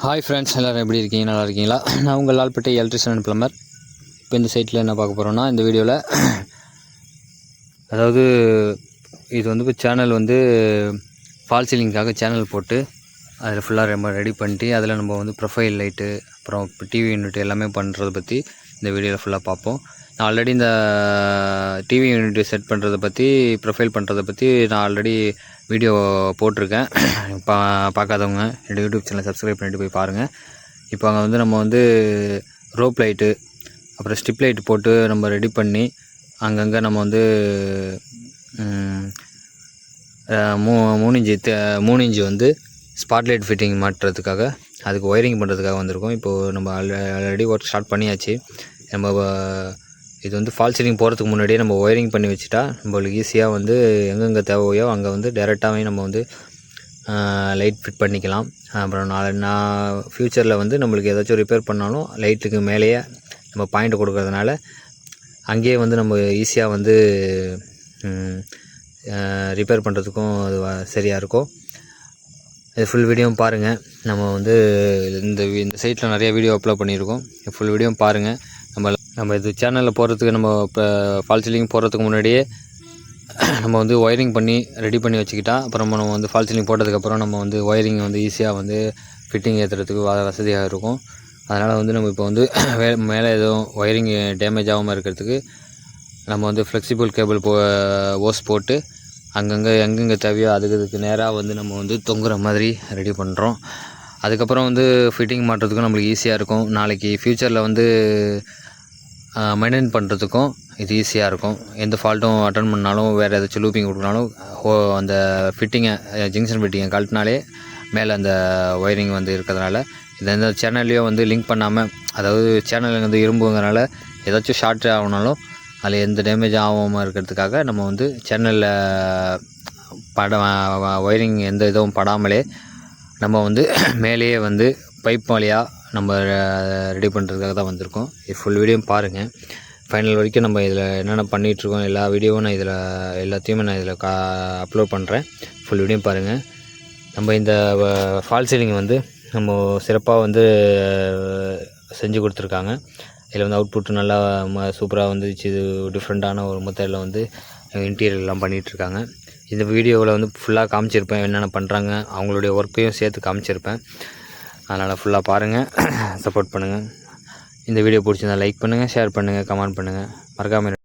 Hi friends, எல்லோரும் எப்படி இருக்கீங்க? நல்லா இருக்கீங்களா? நான் உங்கள் லால்பேட்டை எலக்ட்ரிஷியன் அண்ட் ப்ளம்பர். இப்போ இந்த சைட்டில் என்ன பார்க்க போகிறோன்னா, இந்த வீடியோவில் அதாவது இது வந்து இப்போ சேனல் வந்து ஃபால் சீலிங்காக சேனல் போட்டு அதில் ஃபுல்லாக ரொம்ப ரெடி பண்ணிட்டு அதில் நம்ம வந்து ப்ரொஃபைல் லைட்டு அப்புறம் இப்போ டிவி யூனிட் எல்லாமே பண்ணுறதை பற்றி இந்த வீடியோவில் ஃபுல்லாக பார்ப்போம். நான் ஆல்ரெடி இந்த டிவி யூனிட் செட் பண்ணுறதை பற்றி ப்ரொஃபைல் பண்ணுறதை பற்றி நான் ஆல்ரெடி வீடியோ போட்டிருக்கேன். பார்க்காதவங்க என்னோடய யூடியூப் சேனலை சப்ஸ்கிரைப் பண்ணிவிட்டு போய் பாருங்கள். இப்போ அங்கே வந்து நம்ம வந்து ரோப் லைட்டு அப்புறம் ஸ்ட்ரிப் லைட்டு போட்டு நம்ம ரெடி பண்ணி அங்கங்கே நம்ம வந்து 3 இன்ச்சு வந்து ஸ்பாட்லைட் ஃபிட்டிங் மாட்டுறதுக்காக அதுக்கு ஒயரிங் பண்ணுறதுக்காக வந்திருக்கோம். இப்போது நம்ம ஆல்ரெடி ஒர்க் ஸ்டார்ட் பண்ணியாச்சு. நம்ம இது வந்து ஃபால் சீலிங் போகிறதுக்கு முன்னாடியே நம்ம ஒயரிங் பண்ணி வச்சுட்டா நம்மளுக்கு ஈஸியாக வந்து எங்கெங்கே தேவையோ அங்கே வந்து டைரெக்டாகவே நம்ம வந்து லைட் ஃபிட் பண்ணிக்கலாம். அப்புறம் நான் ஃப்யூச்சரில் வந்து நம்மளுக்கு ஏதாச்சும் ரிப்பேர் பண்ணாலும் லைட்டுக்கு மேலேயே நம்ம பாயிண்ட் கொடுக்கறதுனால அங்கேயே வந்து நம்ம ஈஸியாக வந்து ரிப்பேர் பண்ணுறதுக்கும் அது சரியாக இருக்கும். இது ஃபுல் வீடியோவும் பாருங்கள். நம்ம வந்து இந்த சைட்டில் நிறைய வீடியோ அப்லோட் பண்ணியிருக்கோம். ஃபுல் வீடியோவும் பாருங்கள். நம்ம இது சேனலில் போகிறதுக்கு நம்ம இப்போ ஃபால் சீலிங் போகிறதுக்கு முன்னாடியே நம்ம வந்து ஒயரிங் பண்ணி ரெடி பண்ணி வச்சுக்கிட்டா அப்புறம் நம்ம வந்து ஃபால் சீலிங் போட்டதுக்கப்புறம் நம்ம வந்து ஒயரிங் வந்து ஈஸியாக வந்து ஃபிட்டிங் ஏற்றுறதுக்கு வசதியாக இருக்கும். அதனால் வந்து நம்ம இப்போ வந்து மேலே எதுவும் ஒயரிங் டேமேஜ் ஆகாமல் இருக்கிறதுக்கு நம்ம வந்து ஃப்ளெக்சிபிள் கேபிள் ஓஸ் போட்டு அங்கங்கே எங்கெங்கே தேவையோ அதுக்கு நேராக வந்து நம்ம வந்து தொங்குற மாதிரி ரெடி பண்ணுறோம். அதுக்கப்புறம் வந்து ஃபிட்டிங் மாட்டுறதுக்கும் நம்மளுக்கு ஈஸியாக இருக்கும். நாளைக்கு ஃப்யூச்சரில் வந்து மெயின்டைன் பண்ணுறதுக்கும் இது ஈஸியாக இருக்கும். எந்த ஃபால்ட்டும் அட்டன் பண்ணாலும் வேறு ஏதாச்சும் லூப்பிங் கொடுக்கனாலும் அந்த ஃபிட்டிங்கை ஜங்ஷன் ஃபிட்டிங்கை கழட்டினாலே மேலே அந்த ஒயரிங் வந்து இருக்கிறதுனால இந்த சேனல்லையும் வந்து லிங்க் பண்ணாமல், அதாவது சேனல் வந்து இரும்புங்கிறனால ஏதாச்சும் ஷார்ட் ஆகினாலும் அதில் எந்த டேமேஜ் ஆகாமல் இருக்கிறதுக்காக நம்ம வந்து சேனலில் ஒயரிங் எந்த இதுவும் படாமலே நம்ம வந்து மேலேயே வந்து பைப் வழியாக நம்ம ரெடி பண்ணுறதுக்காக தான் வந்திருக்கோம். இது ஃபுல் வீடியோ பாருங்கள். ஃபைனல் வரைக்கும் நம்ம இதில் என்னென்ன பண்ணிகிட்ருக்கோம் எல்லா வீடியோவும் நான் எல்லாத்தையுமே நான் இதில் அப்லோட் பண்ணுறேன். ஃபுல் வீடியோ பாருங்கள். நம்ம இந்த ஃபால் சீலிங் வந்து நம்ம சிறப்பாக வந்து செஞ்சு கொடுத்துருக்காங்க. இதில் வந்து அவுட்புட் நல்லா சூப்பராக வந்துச்சு. இது டிஃப்ரெண்ட்டான ஒரு மெத்தடில் வந்து இன்டீரியர்லாம் பண்ணிகிட்ருக்காங்க. இந்த வீடியோவில் வந்து ஃபுல்லாக காமிச்சிருப்பேன், என்னென்ன பண்ணுறாங்க அவங்களுடைய ஒர்க்கையும் சேர்த்து காமிச்சிருப்பேன். அதனால் ஃபுல்லாக பாருங்கள், சப்போர்ட் பண்ணுங்கள். இந்த வீடியோ பிடிச்சிருந்தா லைக் பண்ணுங்கள், ஷேர் பண்ணுங்கள், கமெண்ட் பண்ணுங்கள். மறக்காமல்